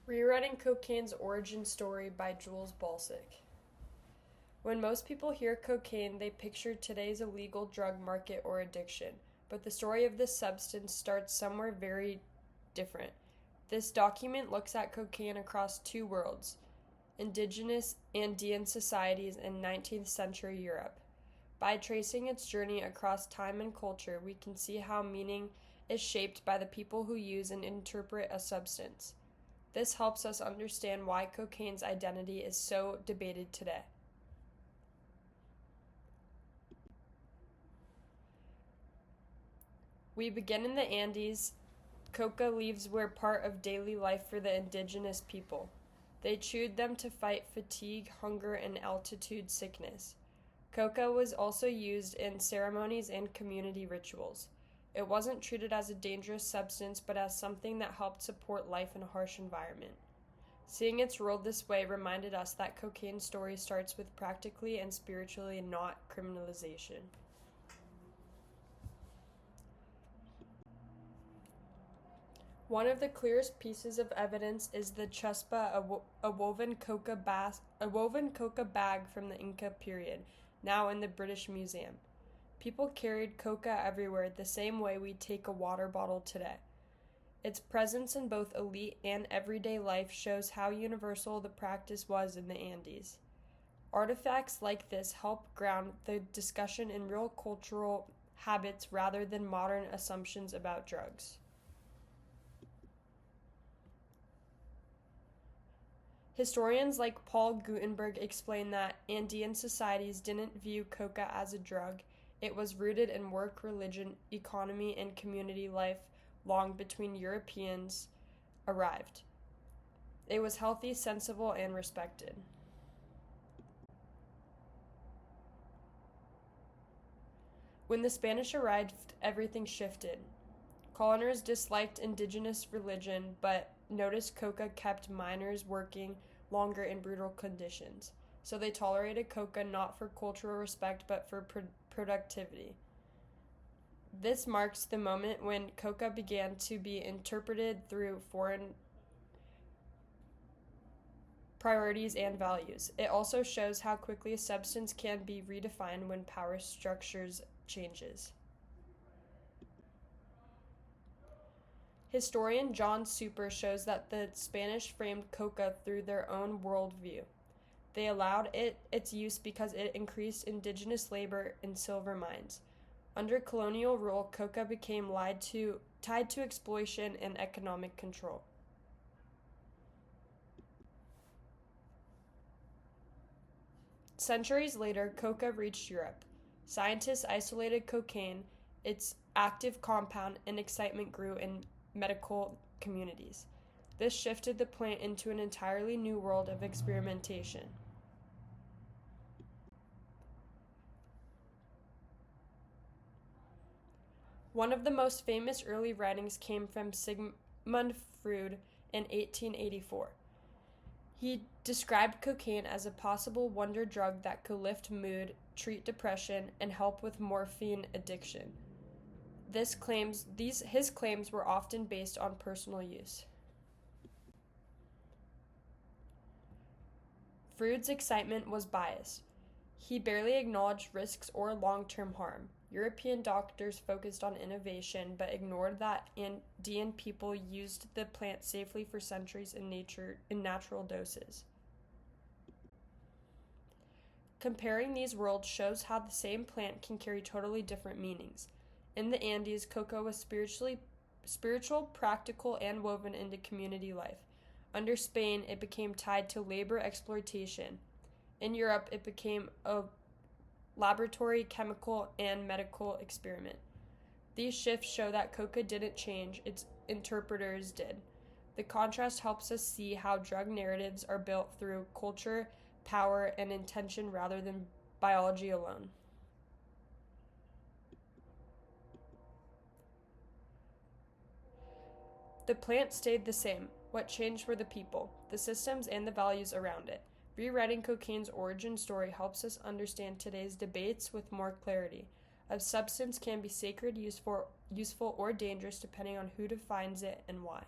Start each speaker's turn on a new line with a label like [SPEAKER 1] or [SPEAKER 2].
[SPEAKER 1] Rewriting Cocaine's Origin Story by Jules Balsick. When most people hear cocaine, they picture today's illegal drug market or addiction, but the story of this substance starts somewhere very different. This document looks at cocaine across two worlds, indigenous Andean societies in 19th century Europe. By tracing its journey across time and culture, we can see how meaning is shaped by the people who use and interpret a substance. This helps us understand why cocaine's identity is so debated today. We begin in the Andes. Coca leaves were part of daily life for the indigenous people. They chewed them to fight fatigue, hunger, and altitude sickness. Coca was also used in ceremonies and community rituals. It wasn't treated as a dangerous substance, but as something that helped support life in a harsh environment. Seeing its role this way reminded us that cocaine's story starts with practically and spiritually, not criminalization. One of the clearest pieces of evidence is the chuspa, a woven coca bag from the Inca period, now in the British Museum. People carried coca everywhere the same way we take a water bottle today. Its presence in both elite and everyday life shows how universal the practice was in the Andes. Artifacts like this help ground the discussion in real cultural habits rather than modern assumptions about drugs. Historians like Paul Gutenberg explain that Andean societies didn't view coca as a drug. It was rooted in work, religion, economy, and community life long between Europeans arrived. It was healthy, sensible, and respected. When the Spanish arrived, everything shifted. Coloners disliked indigenous religion, but noticed coca kept miners working longer in brutal conditions. So they tolerated coca not for cultural respect, but for productivity. This marks the moment when coca began to be interpreted through foreign priorities and values. It also shows how quickly a substance can be redefined when power structures changes. Historian John Super shows that the Spanish framed coca through their own worldview. They allowed its use because it increased indigenous labor in silver mines. Under colonial rule, coca became tied to exploitation and economic control. Centuries later, coca reached Europe. Scientists isolated cocaine, its active compound, and excitement grew in medical communities. This shifted the plant into an entirely new world of experimentation. One of the most famous early writings came from Sigmund Freud in 1884. He described cocaine as a possible wonder drug that could lift mood, treat depression, and help with morphine addiction. His claims were often based on personal use. Freud's excitement was biased. He barely acknowledged risks or long-term harm. European doctors focused on innovation but ignored that Andean people used the plant safely for centuries in natural doses. Comparing these worlds shows how the same plant can carry totally different meanings. In the Andes, coca was spiritual, practical, and woven into community life. Under Spain, it became tied to labor exploitation. In Europe, it became a laboratory, chemical, and medical experiment. These shifts show that coca didn't change, its interpreters did. The contrast helps us see how drug narratives are built through culture, power, and intention rather than biology alone. The plant stayed the same. What changed were the people, the systems, and the values around it. Rewriting cocaine's origin story helps us understand today's debates with more clarity. A substance can be sacred, useful, or dangerous depending on who defines it and why.